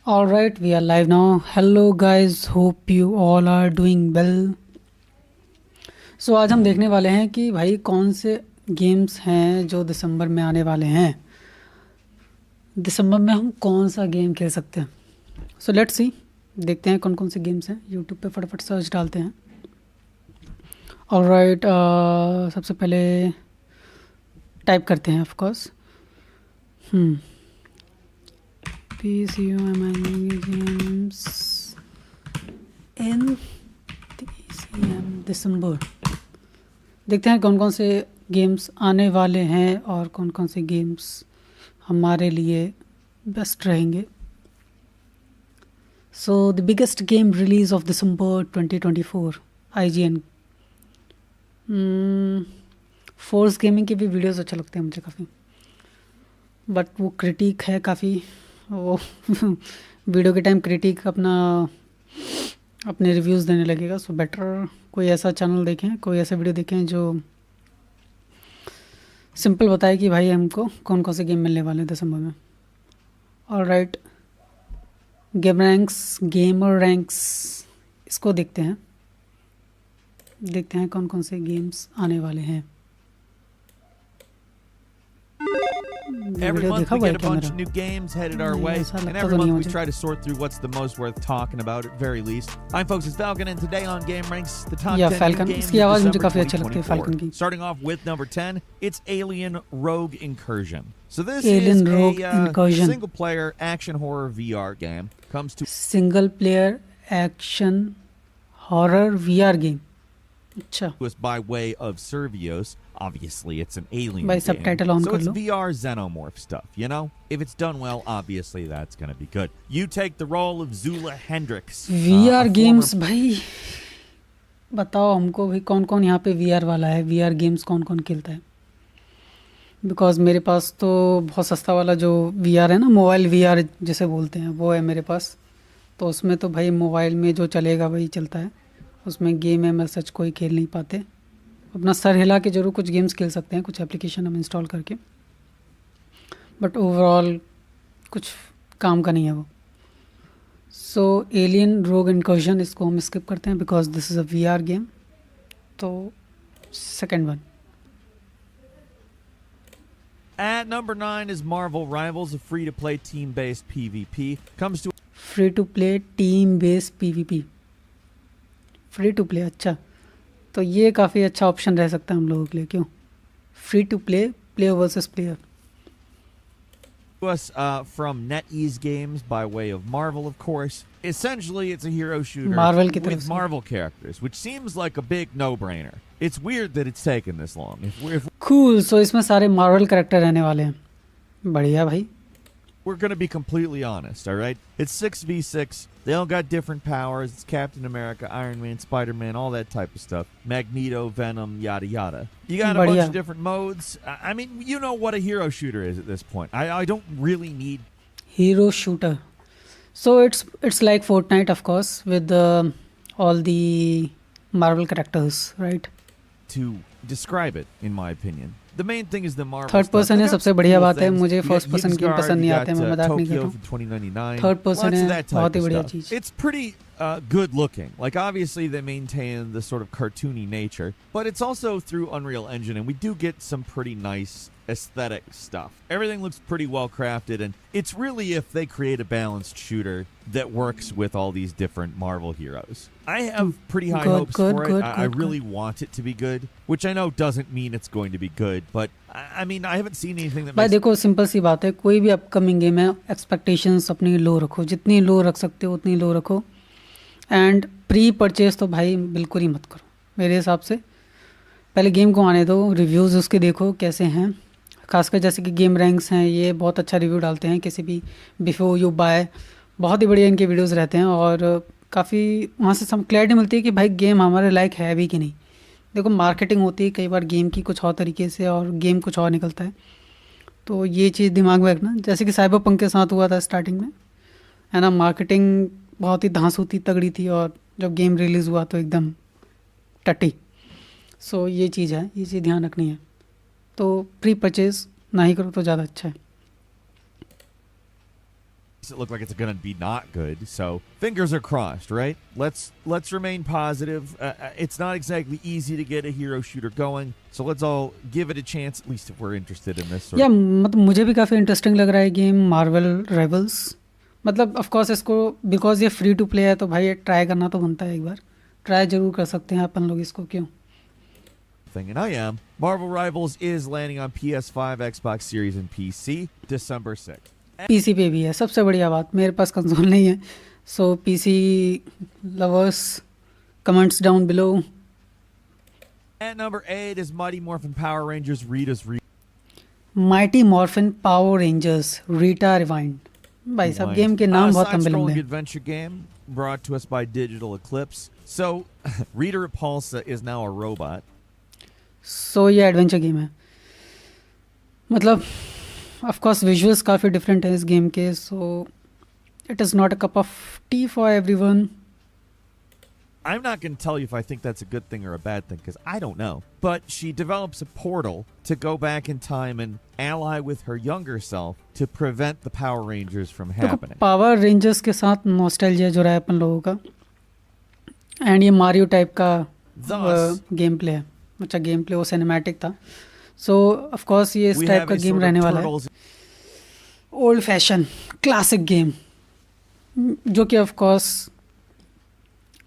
All right, we are live now. Hello guys, hope you all are doing well. So आज हम देखने वाले हैं कि भाई कौन से गेम्स हैं जो दिसंबर में आने वाले हैं. दिसंबर में हम कौन सा गेम खेल सकते हैं. सो लेट्स सी, देखते हैं कौन कौन से गेम्स हैं. यूट्यूब पे फटाफट सर्च डालते हैं. ऑल राइट, सबसे पहले टाइप करते हैं of course PCUM games in TCM दिसंबर. देखते हैं कौन कौन से गेम्स आने वाले हैं और कौन कौन से गेम्स हमारे लिए बेस्ट रहेंगे. So the biggest game release of December 2024 IGN. Force gaming की भी वीडियोस अच्छे लगते हैं मुझे काफ़ी, बट वो क्रिटिक है काफ़ी. वो वीडियो के टाइम क्रिटिक अपने रिव्यूज़ देने लगेगा. सो बेटर कोई ऐसा चैनल देखें, कोई ऐसा वीडियो देखें जो सिंपल बताए कि भाई हमको कौन कौन से गेम मिलने वाले हैं दिसंबर में. ऑल राइट, गेमर रैंक्स इसको देखते हैं कौन कौन से गेम्स आने वाले हैं. Every month we get a bunch of new games headed our way, and every month we try to sort through what's the most worth talking about at very least. I'm folks, it's Falcon, and today on Game Ranks, the top 10 Falcon. games इसकी आवाज़ मुझे of काफ़ी अच्छी December लगती है Falcon 2024. की. Starting off with number 10, it's Alien Rogue Incursion. So this Alien is Rogue a Incursion. single-player action horror VR game. Comes to single player action horror VR game. अच्छा, us by way of Servios. Obviously, it's an alien भाई game. subtitle on So कर it's low. VR xenomorph stuff, you know? If it's done well, obviously that's going to be good. You take the role of Zula Hendricks. VR a games former- भाई बताओ हमको भाई कौन कौन यहाँ पे VR वाला है. VR गेम्स कौन कौन खेलता है. बिकॉज मेरे पास तो बहुत सस्ता वाला जो VR है ना, मोबाइल VR जिसे बोलते हैं, वो है मेरे पास. तो उसमें तो भाई मोबाइल में जो चलेगा वही चलता है. उसमें गेम है सच कोई खेल नहीं पाते. अपना सर हिला के जरूर कुछ गेम्स खेल सकते हैं, कुछ एप्लीकेशन हम इंस्टॉल करके, बट ओवरऑल कुछ काम का नहीं है वो. सो एलियन रोग इनकर्जन इसको हम स्किप करते हैं because this is a VR game. तो second one. At number 9 is Marvel Rivals, a free-to-play team-based PvP. Comes to free to play team base PvP. Free to play, अच्छा, तो ये काफ़ी अच्छा ऑप्शन रह सकता है हम लोगों के लिए. क्यों? Free to play, player versus player. us from NetEase Games by way of Marvel, of course. Essentially, it's a hero shooter Marvel की तरफ with से. Marvel characters, which seems like a big no-brainer. It's weird that it's taken this long. If cool. So इसमें सारे Marvel character रहने वाले हैं. बढ़िया भाई. we're going to be completely honest, all right? It's 6v6. They all got different powers. It's Captain America, Iron Man, Spider-Man, all that type of stuff. Magneto, Venom, yada yada. You got a bunch बढ़िया. of different modes. I mean, you know what a hero shooter is at this point. I don't really need Hero shooter. So it's like Fortnite, of course, with all the Marvel characters, right? to describe it, in my opinion. The main thing is the Marvel third stuff. Person They है got सबसे some बढ़िया cool बात है. things. मुझे You first got person game Yggdrasil, पसंद नहीं you आते हैं, got, मैं मजाक नहीं कर Tokyo रहा हूँ. from 2099. Third person Lots of है that type बहुत ही of बढ़िया stuff. Cheese. It's pretty good looking. Like, obviously they maintain the sort of cartoony nature, but it's also through Unreal Engine, and we do get some pretty nice aesthetic stuff. Everything looks pretty well crafted, and it's really if they create a balanced shooter that works with all these different Marvel heroes. I have pretty high hopes for it. I really want it to be good, which I know doesn't mean it's going to be good, but I mean, I haven't seen anything that भाई makes देखो, simple सी बात है, कोई भी upcoming game है, expectations अपनी लो रखो. जितनी लो रख सकते हो उतनी लो रखो. एंड प्री परचेज तो भाई बिल्कुल ही मत करो मेरे हिसाब से. पहले गेम को आने दो, रिव्यूज़ उसके देखो कैसे हैं. खासकर जैसे कि गेम रैंक्स हैं, ये बहुत अच्छा रिव्यू डालते हैं किसी भी बिफोर यू बाय. बहुत ही बढ़िया इनके वीडियोस रहते हैं और काफ़ी वहाँ से सब क्लैरिटी मिलती है कि भाई गेम हमारे लायक है भी कि नहीं. देखो, मार्केटिंग होती है कई बार गेम की कुछ और तरीके से और गेम कुछ और निकलता है. तो ये चीज़ दिमाग में रखना. जैसे कि साइबर पंक के साथ हुआ था स्टार्टिंग में, है ना. मार्केटिंग बहुत ही धांसू थी, तगड़ी थी, और जब गेम रिलीज़ हुआ तो एकदम टट्टी. सो ये चीज़ है, ये चीज़ ध्यान रखनी है. तो प्री परचेज ना ही करो तो ज़्यादा अच्छा है. it look like it's going to be not good. So fingers are crossed, right? Let's remain positive. It's not exactly easy to get a hero shooter going, so let's all give it a chance, at least if we're interested in this. या मतलब मुझे भी काफ़ी interesting लग रहा है game Marvel rivals. मतलब of course इसको बिकॉज ये फ्री टू प्ले है तो भाई ये ट्राई करना तो बनता है. एक बार ट्राई जरूर कर सकते हैं अपन लोग इसको, क्यों. And I am. Marvel Rivals is landing on PS5, Xbox Series, and PC December 6th. PC पे भी है, सबसे बढ़िया बात. मेरे पास कंसोल नहीं है, so PC lovers comments down below. At number 8 is Mighty Morphin Power Rangers Rita's mighty morphine power rangers Rita rewind. भाई साहब गेम के नाम बहुत लंबे लंबे हैं. adventure game brought to us by Digital Eclipse. So Rita Repulsa is now a robot. सो ये adventure game है. मतलब ऑफ कोर्स विजुअल्स काफ़ी डिफरेंट है इस गेम के, so it is not a cup of T for everyone. I'm not going to tell you if I think that's a good thing or a bad thing, because I don't know. But she develops a portal to go back in time and ally with her younger self to prevent the Power Rangers from happening. Power rangers के साथ nostalgia जो रहा है अपन लोगों का, and ये Mario type का game play है. अच्छा गेम प्ले वो सिनेमैटिक था, सो ऑफ कोर्स ये इस टाइप का गेम रहने वाला है. ओल्ड फैशन क्लासिक गेम जो कि ऑफ कोर्स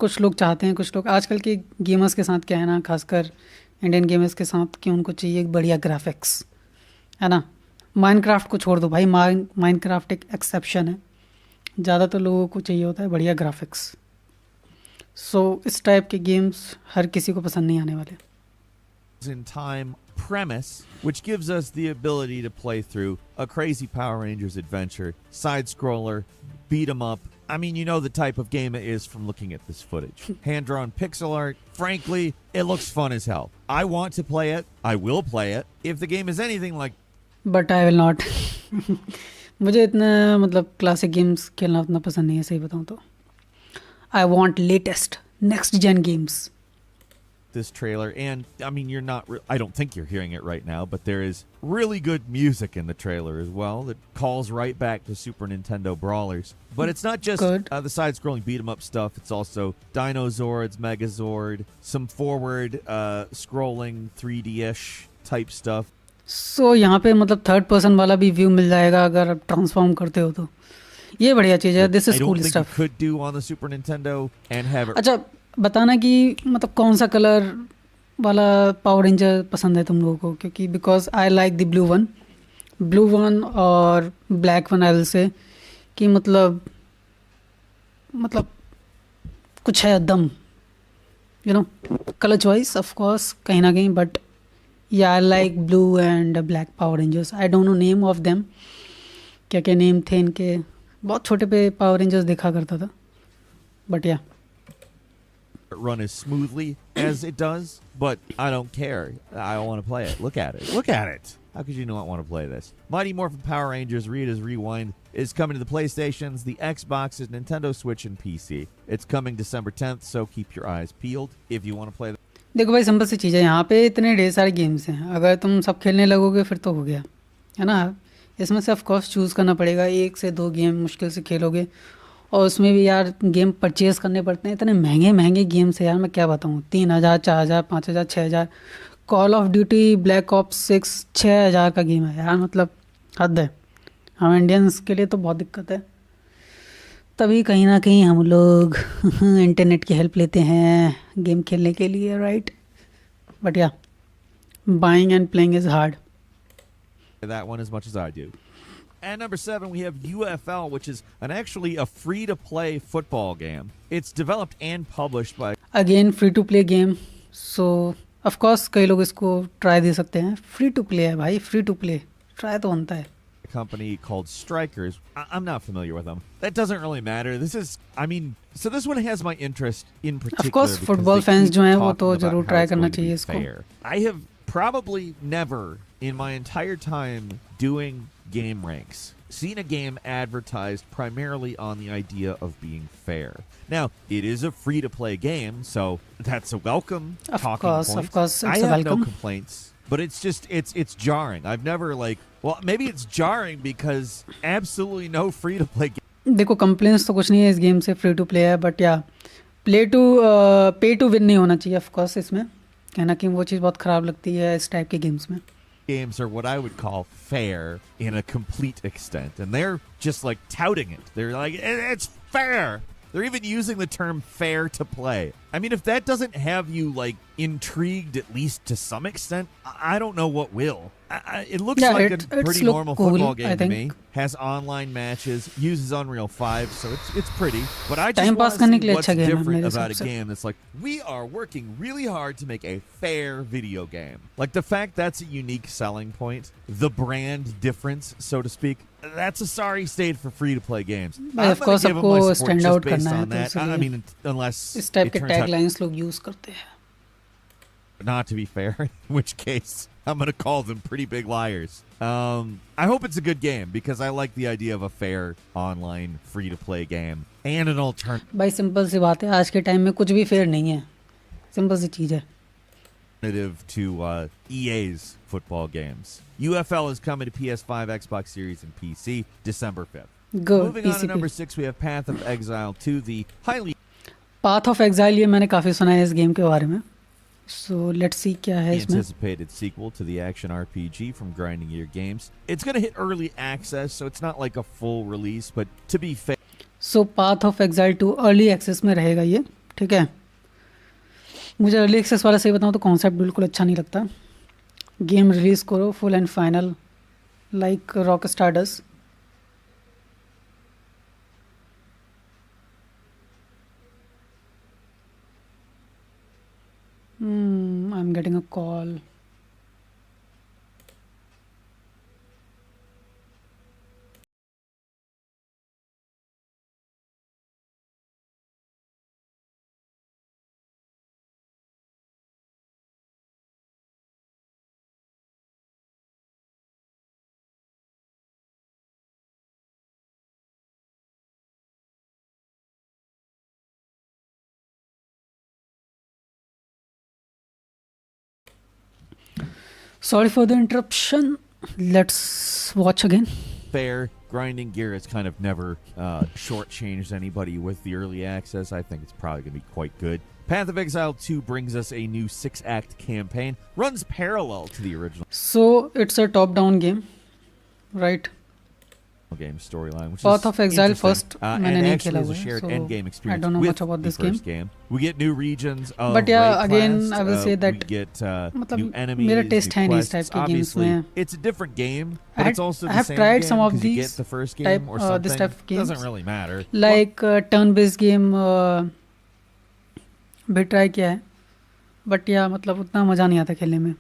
कुछ लोग चाहते हैं, कुछ लोग आजकल के गेमर्स के साथ क्या है ना, खासकर इंडियन गेमर्स के साथ, कि उनको चाहिए एक बढ़िया ग्राफिक्स, है ना. माइनक्राफ्ट को छोड़ दो भाई, माइनक्राफ्ट एक एक्सेप्शन है, ज़्यादातर लोगों को चाहिए होता है बढ़िया ग्राफिक्स. सो इस टाइप के गेम्स हर किसी को पसंद नहीं आने वाले. In time premise, which gives us the ability to play through a crazy Power Rangers adventure, side scroller, beat 'em up. I mean, you know the type of game it is from looking at this footage. Hand drawn pixel art. Frankly, it looks fun as hell. I want to play it. I will play it if the game is anything like. But I will not. मुझे इतना मतलब classic games खेलना उतना पसंद नहीं है, सही बताऊँ तो. I want latest next gen games. This trailer, and I mean, you're not I don't think you're hearing it right now, but there is really good music in the trailer as well that calls right back to Super Nintendo brawlers. But it's not just the side-scrolling beat 'em up stuff. It's also Dinozords, Megazord, some forward scrolling 3D-ish type stuff. So यहाँ पे मतलब third person वाला भी view मिल जाएगा अगर आप transform करते हो तो. ये बढ़िया चीज़ है. This is cool stuff. I don't think you could do on the Super Nintendo and have it. अच्छा बताना कि मतलब कौन सा कलर वाला पावर रेंजर पसंद है तुम लोगों को, क्योंकि because I like the blue one और black one. I will say कि मतलब कुछ है दम, you know. Colour choice of course कहीं ना कहीं, but yeah I like blue and black power rangers. I don't know name of them, क्या क्या नेम थे इनके. बहुत छोटे पे पावर रेंजर्स देखा करता था, बट या run as smoothly as it does, but I don't care. I want to play it. Look at it. Look at it. How could you not want to play this? Mighty Morphin Power Rangers Rita's Rewind is coming to the PlayStations, the Xboxes, Nintendo Switch, and PC. It's coming December 10th, so keep your eyes peeled if you want to play that. देखो भाई simple सी चीज़ है, यहाँ पे इतने ढेर सारे games हैं, अगर तुम सब खेलने लगोगे फिर तो हो गया, है ना. इसमें से ऑफ कोर्स चूज़ करना पड़ेगा, 1 से 2 गेम मुश्किल से खेलोगे, और उसमें भी यार गेम परचेज़ करने पड़ते हैं. इतने महंगे महंगे गेम्स है यार, मैं क्या बताऊँ. 3,000 4,000 5,000 6,000. Call of duty black ops 6 6,000 का गेम है यार, मतलब हद है. हम इंडियंस के लिए तो बहुत दिक्कत है, तभी कहीं ना कहीं हम लोग इंटरनेट की हेल्प लेते हैं गेम खेलने के लिए, राइट. बट या buying and playing is hard. That one as much as I do. At number 7, we have UFL, which is actually a free-to-play football game. It's developed and published by... Again, free-to-play game. So, of course, कई लोग इसको try दे सकते हैं. Free-to-play है भाई, free-to-play. Try तो बनता है. A company called Strikers. I'm not familiar with them. That doesn't really matter. This is, I mean, so this one has my interest in particular. Of course, football fans जो हैं वो तो जरूर try करना चाहिए इसको. I have probably never in my entire time doing game ranks seen a game advertised primarily on the idea of being fair. Now, it is a free-to-play game, so that's a welcome talking point. Of course, it's I a have welcome. no complaints, but it's just it's jarring. I've never well, maybe it's jarring because absolutely no free-to-play game देखो complaints तो कुछ नहीं है इस game से, free to play है, but या पे टू विन नहीं होना चाहिए ऑफ कोर्स इसमें, कहना कि वो चीज़ बहुत ख़राब लगती है इस टाइप के गेम्स में। Games are what I would call fair in a complete extent, and they're just like touting it. They're like, it's fair. They're even using the term fair to play. I mean, if that doesn't have you like intrigued at least to some extent, I don't know what will. It looks Yeah, like a it's pretty look normal cool, football I game to me. think. Has online matches, uses Unreal 5, so it's pretty. But I just Time pass want to करने see के लिए what's अच्छा game है different मेरे about a हिसाब से। game that's like, we are working really hard to make a fair video game. Like the fact that's a unique selling point, the brand difference, so to speak. That's a sorry state for free-to-play games. भाई of course give 'em सबको my support stand just out based करना है on तो that. I इसलिए mean, unless इस type it के turns out taglines लोग use करते हैं। not to be fair, in which case I'm going to call them pretty big liars. I hope it's a good game because I like the idea of a fair online free-to-play game and an alternative भाई simple सी बात है, आज के time में कुछ भी fair नहीं है, सिंपल सी चीज़ है। to EA's football games. UFL is coming to PS5, Xbox Series, and PC December 5th. Good Moving on to PC number पे 6, we have Path of Exile 2, the highly path of exile, ये मैंने काफ़ी सुना है इस game के बारे में, सो लेट्स सी क्या है इसमें। anticipated sequel to the action RPG from Grinding Gear Games. It's going to hit early access, so it's not like a full release, but to be fair, so path of exile 2 early access में रहेगा ये, ठीक है। मुझे early access वाला सही बताऊँ तो कॉन्सेप्ट बिल्कुल अच्छा नहीं लगता। गेम रिलीज़ करो full and final like rock stardust. I am getting a call. Sorry for the interruption. Let's watch again. fair. Grinding Gear has kind of never shortchanged anybody with the early access. I think it's probably going to be quite good. Path of Exile 2 brings us a new 6-act campaign. Runs parallel to the original So it's a top-down game, right? game storyline, which Path is of Exile interesting. first And मैंने नहीं actually खेला is a हुआ है, shared so endgame experience I don't know with much about the this first game. We get new regions of But yeah, raid again, class, I will say we that get मतलब new enemies, मेरा taste new है नहीं इस quests. type के games Obviously, में। it's a different game, I but it's also I the have same tried game some of 'cause you these get the first type game or something. this type of games. Doesn't really matter. Like turn-based game भी try किया है, but या मतलब उतना मज़ा नहीं आता खेलने में।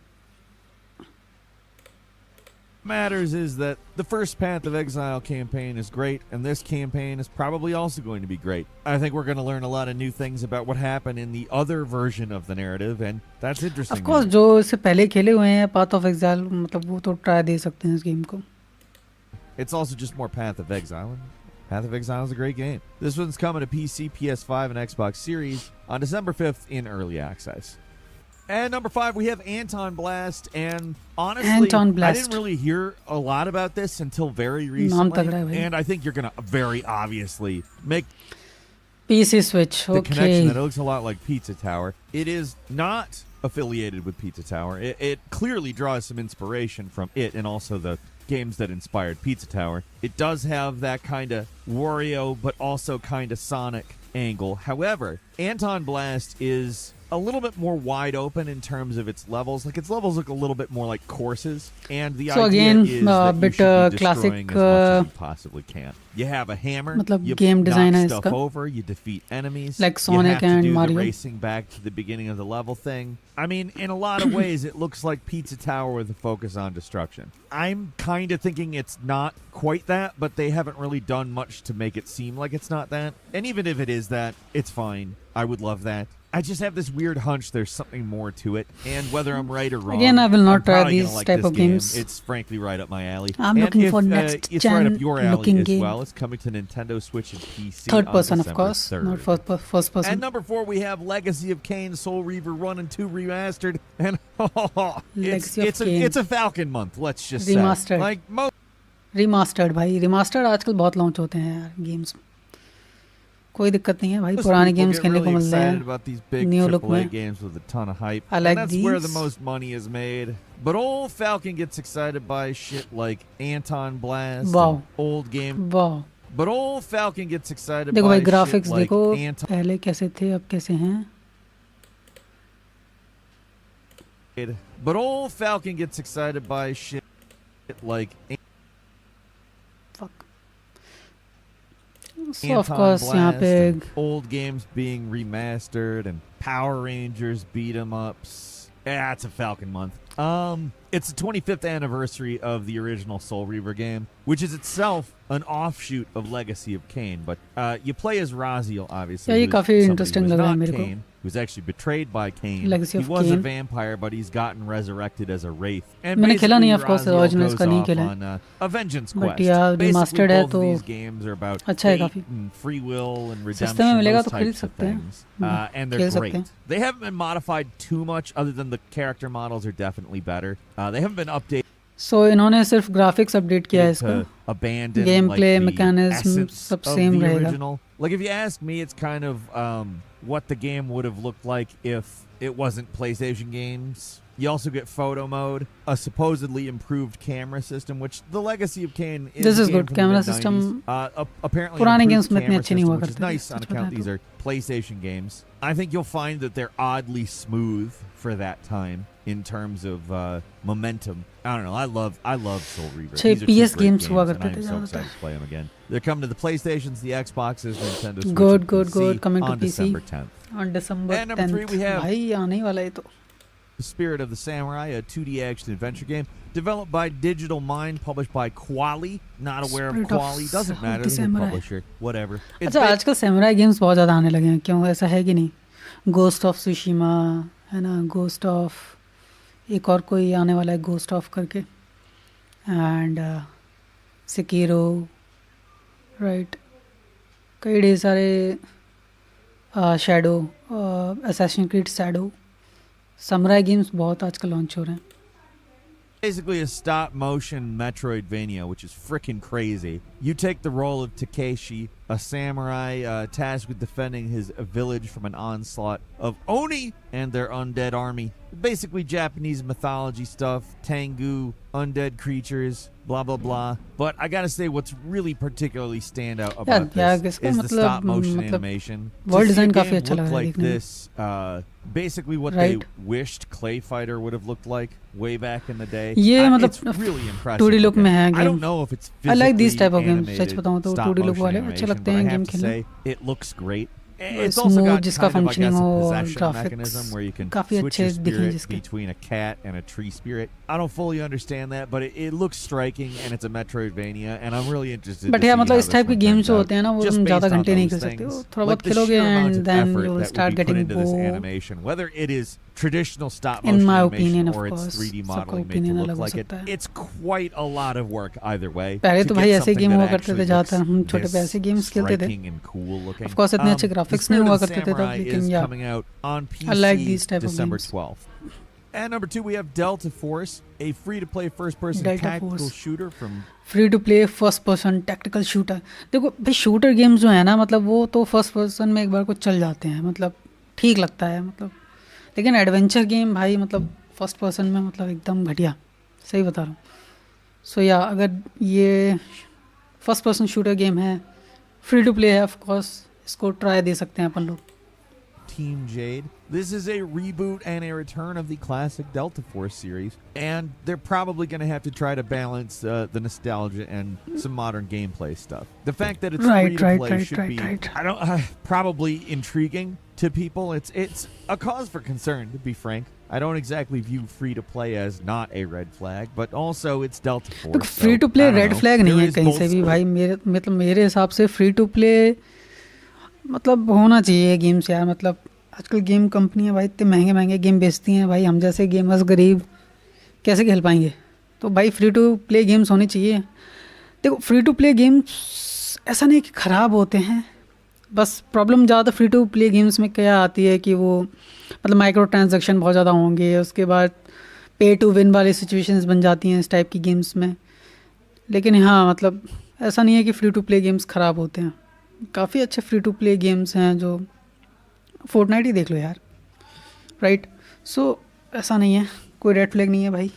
Matters is that the first Path of Exile campaign is great, and this campaign is probably also going to be great. I think we're going to learn a lot of new things about what happened in the other version of the narrative, and that's interesting. Of course, जो इससे पहले खेले हुए हैं Path of Exile, मतलब वो तो try दे सकते हैं इस गेम को। It's also just more Path of Exile. And Path of Exile is a great game. This one's coming to PC, PS5, and Xbox Series on December 5th in early access. And number 5, we have Anton Blast. And honestly, Anton I Blast. didn't really hear a lot about this until very नाम recently. तगड़ा है भाई। And I think you're going to very obviously make PC Switch, the connection okay. that it looks a lot like Pizza Tower. It is not affiliated with Pizza Tower. It clearly draws some inspiration from it and also the games that inspired Pizza Tower. It does have that kind of Wario, but also kind of Sonic angle. However, Anton Blast is a little bit more wide open in terms of its levels. Like its levels look a little bit more like courses, and the So idea again, is that you bit, should be classic, destroying as much as you possibly can. You have a hammer. मतलब you game design knock है stuff इसका। over. You defeat enemies. Like you Sonic have to and do Mario. the racing back to the beginning of the level thing. I mean, in a lot of ways, it looks like Pizza Tower with a focus on destruction. I'm kind of thinking it's not quite that, but they haven't really done much to make it seem like it's not that. And even if it is that, it's fine. I would love that. I just have this weird hunch there's something more to it, and whether I'm right or wrong, Again, I will not I'm try probably gonna these like type this of game. games. It's frankly right up my alley. I'm and looking if, for next it's right up gen your alley looking as game. well. It's coming to Nintendo Switch and PC. Third on person, of December course, 3rd. not first person. And number 4, we have Legacy of Kain, Soul Reaver 1 and 2 remastered, and Legacy of Kain. it's a Falcon month. Let's just say, Remastered. like most. Remastered भाई, remastered आजकल बहुत launch होते हैं यार games में, कोई दिक्कत नहीं है भाई, Most पुराने people गेम्स get खेलने को really मिल रहे excited हैं about these big new look AAA में। games with a ton of hype, I like and that's where the these. most money is made. But old Falcon gets excited by shit like Anton Blast Wow. and old game. वाह, But old Falcon gets excited देखो भाई by graphics shit like देखो, Anton. पहले कैसे थे अब कैसे हैं। But old Falcon gets excited by shit like Fuck. So of Anton course यहाँ Blast पे and old games being remastered and Power Rangers beat 'em ups. Yeah, it's a Falcon month. It's the 25th anniversary of the original Soul Reaver game, which is itself an offshoot of Legacy of Kain. But you play as Raziel, obviously. Yeah, ये who's काफी somebody interesting who's लग रहा है not मेरे को। Kain, who's actually betrayed by Kain. Legacy He of was a Kain। vampire, but he's gotten resurrected as a wraith. And मैंने खेला नहीं, basically of course, Raziel originals goes का नहीं off खेला on a vengeance But quest. yeah, Basically, remastered है both of तो these games are about अच्छा है fate काफी। and free will and सस्ते में redemption, मिलेगा those तो खरीद types of सकते हैं। things. And they're खेल सकते great. हैं। They haven't been modified too much, other than the character models are definitely better. They haven't been updated सो इन्होंने सिर्फ ग्राफिक्स अपडेट किया है to इसका, abandon Gameplay, like, the mechanism, essence सब of same the रहेगा। original. Like if you ask me, it's kind of what the game would have looked like if it wasn't PlayStation games. You also get photo mode, a supposedly improved camera system, which the Legacy of Kain is. This a is game good. from the Camera mid-90s. system Apparently पुराने an games improved में इतने camera अच्छे नहीं हुआ system, which is करते थे, nice on such account बताएं these तो। are PlayStation games. I think you'll find that they're oddly smooth for that time in terms of momentum. I don't know. I love Soul Reaver. छह These are two PS great games हुआ and करते I'm थे so ज़्यादातर। excited to play them again. They're coming to the PlayStations, the Xboxes, Nintendo Switch, Good, and good, PC good. Coming to on PC December 10th. on December And number 3 we 10th have भाई आने ही वाला है तो। The Spirit of the Samurai, a 2D action adventure game developed by Digital Mind, published by Quali. Not aware of Spirit of Quali, doesn't matter. the The Samurai। publisher, whatever. It's अच्छा आजकल samurai games बहुत ज़्यादा आने लगे हैं, क्यों ऐसा है कि नहीं? गोस्ट ऑफ सुशिमा है ना, गोस्ट ऑफ एक और कोई आने वाला है गोस्ट ऑफ करके, एंड सिकीरो, राइट, कई ढेर सारे shadow, assassin creed shadow, samurai games बहुत आजकल लॉन्च हो रहे हैं। basically a stop motion Metroidvania, which is freaking crazy. You take the role of Takeshi, a samurai tasked with defending his village from an onslaught of Oni and their undead army. Basically Japanese mythology stuff, Tengu, undead creatures, blah blah blah. But I gotta say, what's really particularly stand out about this इसका is the मतलब stop motion मतलब animation. World To see a design काफी game अच्छा लग look रहा है like देखने में। this, basically what Right. they wished Clay Fighter would have looked like way back in the day. ये मतलब it's really impressive. 2D look में है I game। don't know if it's I like these physically type of games, such animated बताऊं तो stop 2D look motion वाले अच्छे animation, लगते but I हैं have गेम to खेलने। say it looks great. It's also smooth got जिसका kind of, I functioning guess, a हो, possession graphics mechanism where you can काफी switch अच्छे your दिखेंगे spirit जिसके। between a cat and a tree spirit. I don't fully understand that, but it looks striking and it's a Metroidvania, and I'm really interested but to यार see मतलब how इस this type के one games turns जो out. होते हैं ना वो Just तुम ज़्यादा based on घंटे नहीं those खेल सकते हो, things, थोड़ा like बहुत the खेलोगे sheer amount and of then effort you will that would start be put getting into this board. animation, whether it is traditional stop In motion my animation opinion, of or it's course, 3D सबका modeling made to opinion look अलग हो like it, सकता है। it's quite a lot of work either way. पहले to तो भाई get ऐसे something game that हुआ करते थे actually ज़्यादातर, हम looks छोटे पे this ऐसे गेम्स खेलते थे। striking and cool looking. Of course इतने अच्छे The ग्राफिक्स नहीं Spirit हुआ of the करते थे तब, Samurai लेकिन is या coming out on I like PC these type of December games। 12th. And number 2, we have Delta Force, a free-to-play first-person Delta tactical Force। shooter from free to play first person tactical shooter. देखो भाई shooter games जो है ना, मतलब वो तो first person में एक बार को चल जाते हैं, मतलब ठीक लगता है मतलब, लेकिन एडवेंचर गेम भाई मतलब फर्स्ट पर्सन में मतलब एकदम घटिया, सही बता रहा हूँ। सो या अगर ये फर्स्ट पर्सन शूटर गेम है, फ्री टू प्ले है, ऑफ कोर्स इसको ट्राई दे सकते हैं अपन लोग। Team Jade. This is a reboot and a return of the classic Delta Force series, and they're probably going to have to try to balance the nostalgia and some modern gameplay stuff. The fact that it's free to play should be I don't probably intriguing to people. It's a cause for concern, to be frank. I don't exactly view free to play as not a red flag, but also it's Delta Force. तो free to play red flag नहीं है कहीं से भी भाई, मेरे हिसाब से फ्री टू प्ले मतलब होना चाहिए गेम्स यार। मतलब आजकल गेम कंपनियां भाई इतने महंगे महंगे गेम बेचती हैं भाई, हम जैसे गेमर्स गरीब कैसे खेल पाएंगे? तो भाई फ्री टू प्ले गेम्स होने चाहिए। देखो फ्री टू प्ले गेम्स ऐसा नहीं कि ख़राब होते हैं, बस प्रॉब्लम ज़्यादा फ्री टू प्ले गेम्स में क्या आती है कि वो मतलब माइक्रो ट्रांजेक्शन बहुत ज़्यादा होंगे, उसके बाद पे टू विन वाली सिचुएशंस बन जाती हैं इस टाइप की गेम्स में। लेकिन हाँ मतलब ऐसा नहीं है कि फ्री टू प्ले गेम्स ख़राब होते हैं, काफ़ी अच्छे फ्री टू प्ले गेम्स हैं, जो फोर्टनाइट ही देख लो यार, राइट। सो ऐसा नहीं है, कोई रेड फ्लैग नहीं है भाई,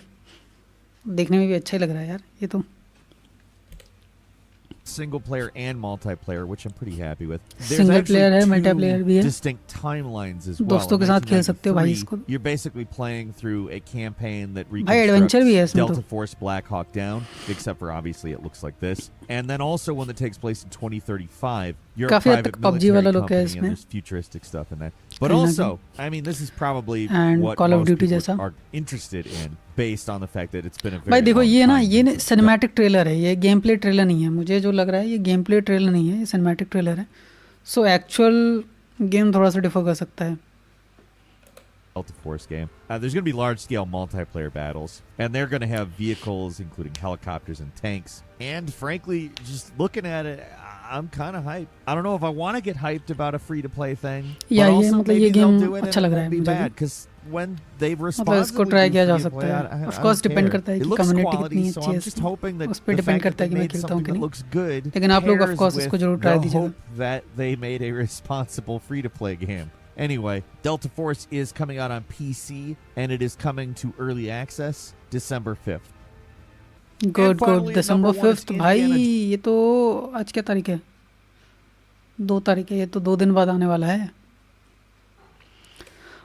देखने में भी अच्छा ही लग रहा है यार ये तो। single player and multiplayer, which I'm pretty happy with. There's single actually player है, two मल्टीप्लेयर भी है, distinct timelines as well. दोस्तों In के साथ खेल सकते हो भाई 1993, इसको। you're basically playing through a campaign that भाई एडवेंचर भी है reconstructs इसमें तो। Delta Force Black Hawk Down, except for obviously it looks like this. And then also one that takes place in 2035. You're a काफ़ी हद private तक PUBG military वाला look है company and इसमें, there's futuristic stuff in that. But कहीं ना also, I mean, this is probably And what Call of most Duty people जैसा। are interested in based on the fact that it's been a भाई very देखो long ये ना, time ये since cinematic trailer है, ये गेम प्ले ट्रेलर नहीं है, मुझे जो लग रहा है ये गेम प्ले ट्रेलर नहीं है, ये सिनेमैटिक ट्रेलर है। सो एक्चुअल गेम थोड़ा सा डिफर कर सकता है। Delta Force game. There's going to be large-scale multiplayer battles, and they're going to have vehicles, including helicopters and tanks. And frankly, just looking at it, I'm kind of hyped. I don't know if I want to get hyped about a free-to-play thing, या but ये also मतलब ये maybe they'll game do it and अच्छा it लग रहा won't है be मुझे bad भी, because when they've मतलब इसको responsibly ट्राई do किया जा free-to-play, सकता है। I of don't course depend care. करता है It कि looks कम्युनिटी quality, कितनी so अच्छी है I'm just इसमें, hoping that उस पर the डिपेंड fact that करता है they कि मैं made खेलता हूँ something कि that नहीं। looks good लेकिन आप लोग ऑफ pairs कोर्स with इसको जरूर the ट्राई दीजिएगा। hope that they made a responsible free-to-play game. Anyway, Delta Force is coming out on PC, and it is coming to early access December 5th. Good good, finally, at December number one, it's 5th भाई, Indiana ये तो आज क्या तारीख है, 2 तारीख है, ये तो 2 दिन बाद आने वाला है।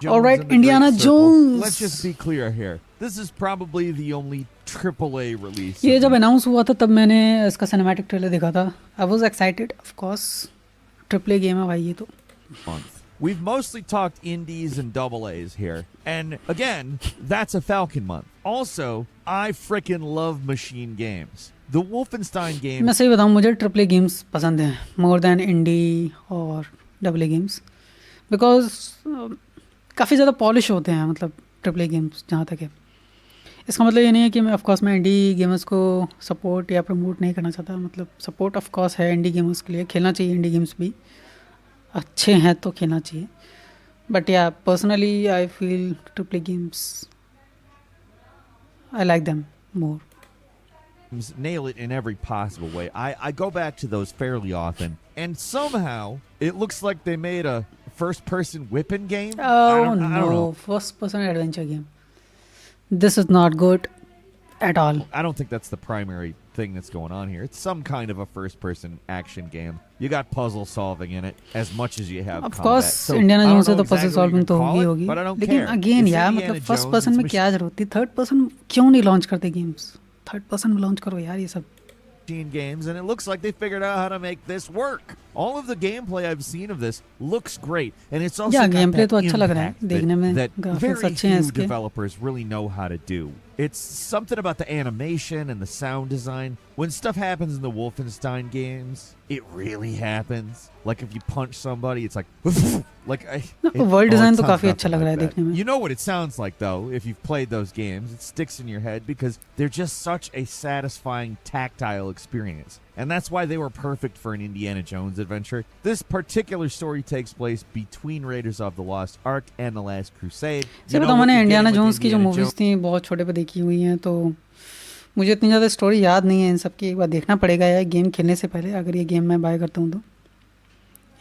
Jones Alright, and the Indiana Great Circle. Jones. Let's just be clear here. This is probably the only AAA release. ये of जब the अनाउंस हुआ था तब मैंने इसका सिनेमैटिक ट्रेलर देखा था, I was excited, of course triple A game है भाई ये तो। month. We've mostly talked indies and double A's here. And again, that's a Falcon month. Also, I frickin' love machine games. The Wolfenstein मैं games सही बताऊँ, मुझे triple A games पसंद हैं मोर देन इंडी और डबल ए गेम्स, बिकॉज काफ़ी ज़्यादा polish होते हैं, मतलब ट्रिपल ए गेम्स जहाँ तक है। इसका मतलब ये नहीं है कि मैं ऑफकोर्स मैं इंडी गेमर्स को सपोर्ट या प्रमोट नहीं करना चाहता, मतलब सपोर्ट ऑफकोर्स है इंडी गेमर्स के लिए, खेलना चाहिए, इंडी गेम्स भी अच्छे हैं तो खेलना चाहिए। बट या personally I feel triple games, I like them more. nail it in every possible way. I go back to those fairly often, and somehow it looks like they made a first-person whipping game. I Oh don't no, know. first person adventure game. This is not good at all. I don't think that's the primary thing that's going on here. It's some kind of a first-person action game. You got puzzle solving in it as much as you have Of combat. course, So, Indiana I don't Jones से know तो puzzle exactly what solving you तो can call होगी it, होगी, but I don't लेकिन care. Again It's यार Indiana मतलब first Jones, person it's में क्या जरूरत थी, थर्ड पर्सन क्यों नहीं लॉन्च करते गेम्स, थर्ड पर्सन में लॉन्च करो यार ये सब। machine games, and it looks like they figured out how to make this work. All of the gameplay I've seen of this looks great, and it's also या got game play that तो अच्छा लग रहा है impact देखने में, that graphics very अच्छे हैं few इसके। developers really know how to do. It's something about the animation and the sound design. When stuff happens in the Wolfenstein games, it really happens. Like if you punch somebody, it's like world design it तो sounds काफी अच्छा nothing लग रहा like है that. देखने में। You know what it sounds like though if you've played those games. It sticks in your head because they're just such a satisfying tactile experience. And that's why they were perfect for an Indiana Jones adventure. This particular story takes place between Raiders of the Lost Ark and The Last Crusade. सही बताऊँ, मैंने Indiana Jones की जो movies थी बहुत छोटे पे देखी हुई हैं, तो मुझे इतनी ज़्यादा स्टोरी याद नहीं है इन सब की। एक बार देखना पड़ेगा यार गेम खेलने से पहले, अगर ये गेम मैं बाय करता हूँ तो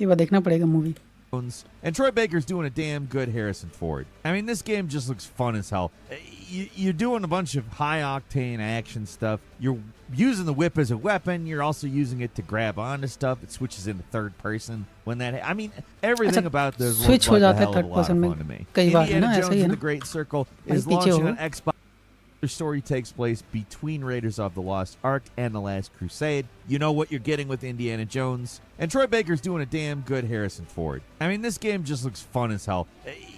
एक बार देखना पड़ेगा movie. And Troy Baker's doing a damn good Harrison Ford. I mean, this game just looks fun as hell. You're doing a bunch of high-octane action stuff. You're using the whip as a weapon. You're also using it to grab onto stuff. It switches into third person when that. I mean, everything about this switch looks हो like a जाता है hell of a third lot of person में fun to me. कई बार है ना, Indiana ऐसा Jones ही है and ना। the Great Circle भाई is पीछे launching हो। on Xbox. The story takes place between Raiders of the Lost Ark and The Last Crusade. You know what you're getting with Indiana Jones. And Troy Baker's doing a damn good Harrison Ford. I mean, this game just looks fun as hell.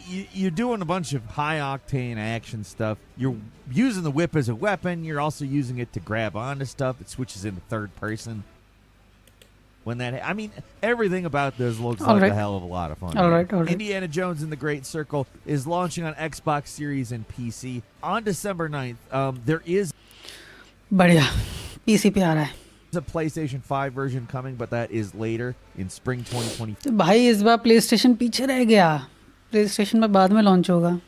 You're doing a bunch of high-octane action stuff. You're using the whip as a weapon. You're also using it to grab onto stuff. It switches into third person. When that, I mean, everything about this looks like a hell of a lot of fun. All right. Indiana Jones and the Great Circle is launching on Xbox Series and PC on December 9th. There is बढ़िया, PC पे आ रहा है। a PlayStation 5 version coming, but that is later in spring 2020. तो भाई इस बार play station पीछे रह गया, प्ले स्टेशन में बाद में लॉन्च होगा।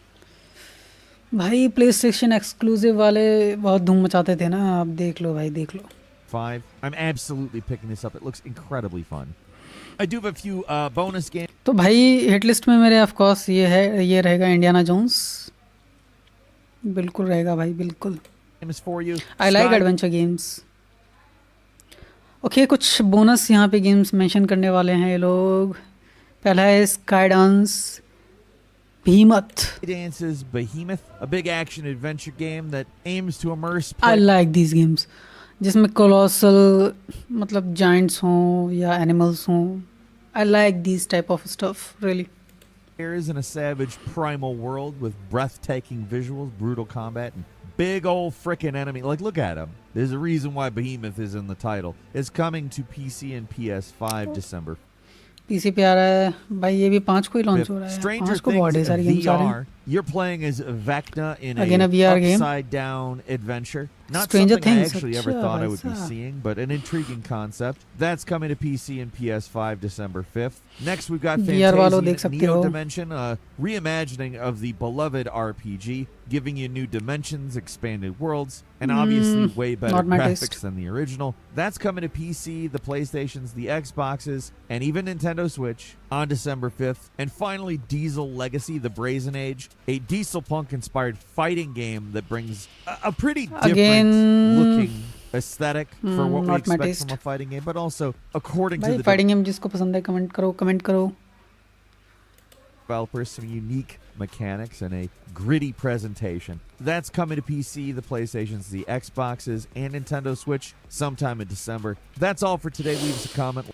भाई प्ले स्टेशन एक्सक्लूसिव वाले बहुत धूम मचाते थे ना, आप देख लो भाई, देख लो 5. I'm absolutely picking this up. It looks incredibly fun. I do have a few bonus games. तो भाई हिट लिस्ट में मेरे ऑफ कोर्स ये रहेगा इंडियाना जोन्स, बिल्कुल रहेगा भाई, बिल्कुल. For you. I like adventure games. Okay, कुछ बोनस यहाँ पे गेम्स मेंशन करने वाले हैं ये लोग. पहला है sky dance Behemoth. Dance's Behemoth, a big action adventure game that aims to immerse I like these games जिसमें colossal मतलब giants हों या animals हों. I like these type of stuff really. Players in a savage primal world with breathtaking visuals, brutal combat, and big old frickin' enemy. Like, look at him. There's a reason why Behemoth is in the title. It's coming to PC and PS5 December. PC पे आ रहा है भाई, ये भी 5 को ही launch हो रहा है. 5 को बहुत सारी गेम्स आ रहे हैं. You're playing as Vecna in Again, a VR game. upside down adventure. Not Stranger something Things, I actually ever thought I would be seeing, but an intriguing concept. That's coming to PC and PS5 December 5th. Next, we've got Fantasia Neo Dimension, a reimagining of the beloved RPG, giving you new dimensions, expanded worlds, and obviously way better graphics than the original. That's coming to PC, the PlayStations, the Xboxes, and even Nintendo Switch on December 5th. And finally, Diesel Legacy, the Brazen Age, a diesel punk-inspired fighting game that brings a pretty different looking aesthetic for what we expect from a fighting game, but also according to the fighting game जिसको पसंद है comment करो. Developers, some unique mechanics and a gritty presentation. That's coming to PC, the PlayStations, the Xboxes, and Nintendo Switch sometime in December. That's all for today. Leave us a comment.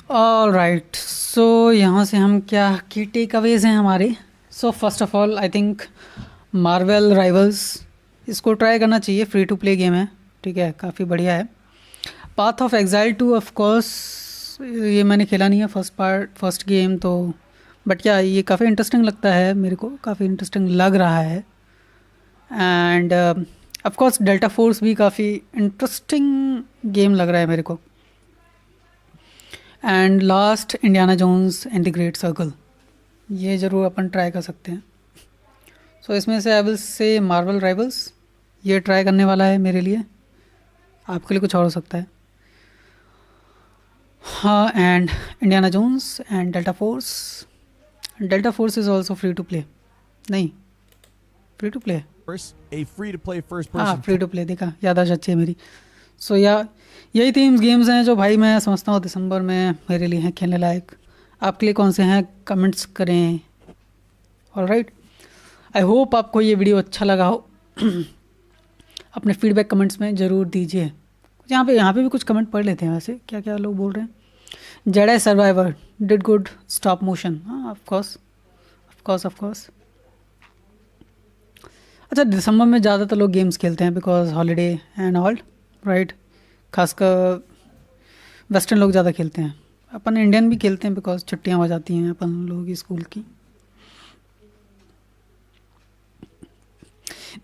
All right. So यहाँ से हम क्या की take Awez हैं हमारे. So first of all, I think Marvel Rivals इसको try करना चाहिए. फ्री टू प्ले गेम है, ठीक है, काफ़ी बढ़िया है. Path of exile 2 of course ये मैंने खेला नहीं है फर्स्ट गेम तो, बट क्या ये काफ़ी इंटरेस्टिंग लगता है मेरे को, काफ़ी इंटरेस्टिंग लग रहा है. And of course Delta Force भी काफ़ी इंटरेस्टिंग गेम लग रहा है मेरे को. And last Indiana Jones and the great circle, ये ज़रूर अपन ट्राई कर सकते हैं. सो इसमें से आई विल से मार्वल राइवल्स ये ट्राई करने वाला है मेरे लिए, आपके लिए कुछ और हो सकता है. हाँ, and Indiana Jones and Delta Force is also free to play. नहीं, फ्री टू प्ले, हाँ फ्री टू प्ले. देखा, याददाश्त अच्छी है मेरी. सो यही 3 गेम्स हैं जो भाई मैं समझता हूँ दिसंबर में मेरे लिए हैं खेलने लायक. आपके लिए कौन से हैं कमेंट्स करें. ऑलराइट, आई होप आपको ये वीडियो अच्छा लगा हो. अपने फीडबैक कमेंट्स में ज़रूर दीजिए. यहाँ पे भी कुछ कमेंट पढ़ लेते हैं वैसे, क्या क्या लोग बोल रहे हैं. Jedi survivor did good stop motion. हाँ, ऑफ कोर्स. अच्छा, दिसंबर में ज़्यादातर लोग गेम्स खेलते हैं because holiday and all, right. खासकर वेस्टर्न लोग ज़्यादा खेलते हैं. अपन इंडियन भी खेलते हैं बिकॉज छुट्टियाँ हो जाती हैं अपन लोगों की स्कूल की.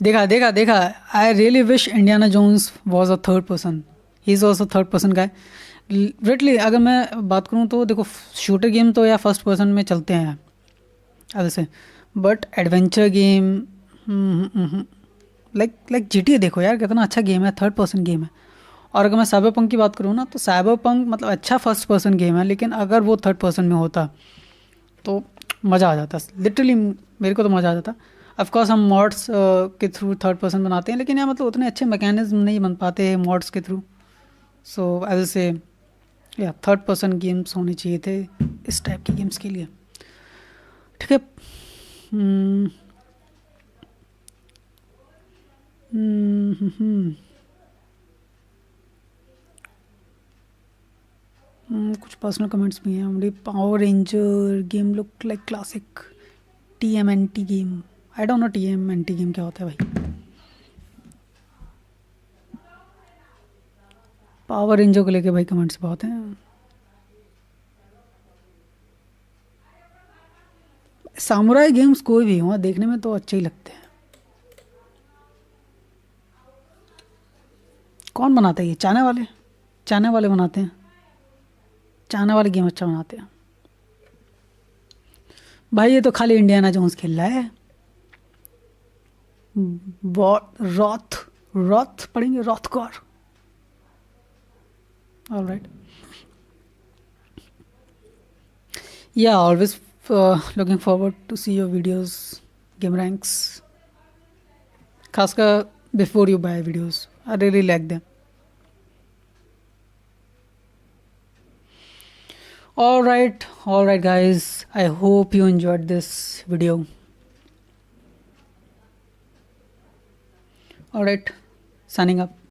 देखा. I really wish Indiana Jones was a third person. He is also third person guy. Literally अगर मैं बात करूँ तो देखो, शूटर गेम तो या फर्स्ट पर्सन में चलते हैं वैसे, but adventure game like GTA देखो यार, कितना अच्छा गेम है, थर्ड पर्सन गेम है. और अगर मैं साइबर पंक की बात करूँ ना, तो साइबर पंक मतलब अच्छा फर्स्ट पर्सन गेम है, लेकिन अगर वो थर्ड पर्सन में होता तो मज़ा आ जाता. लिटरली मेरे को तो मज़ा आ जाता. ऑफ कोर्स हम मॉड्स के थ्रू थर्ड पर्सन बनाते हैं, लेकिन यार मतलब उतने अच्छे मैकेनिज्म नहीं बन पाते हैं मॉड्स के थ्रू. सो एज से या थर्ड पर्सन गेम्स होने चाहिए थे इस टाइप के गेम्स के लिए, ठीक है. कुछ पर्सनल कमेंट्स भी हैं हमारे. Power ranger game look like classic. TMNT game, I don't no TMNT game क्या होता है भाई. पावर रेंजर को लेके भाई कमेंट्स बहुत हैं. सामुराई गेम्स कोई भी हो देखने में तो अच्छे ही लगते हैं. कौन बनाता है ये? चाइना वाले बनाते हैं. चाइना वाले गेम अच्छा बनाते हैं भाई. ये तो खाली इंडियाना जोन्स खेल रहा है. रॉथ पढ़ेंगे, रॉथकॉर. All right. Yeah, always looking forward to see your videos, game ranks. खासकर before you buy videos. I really like them. All right, guys. I hope you enjoyed this video. All right, signing up.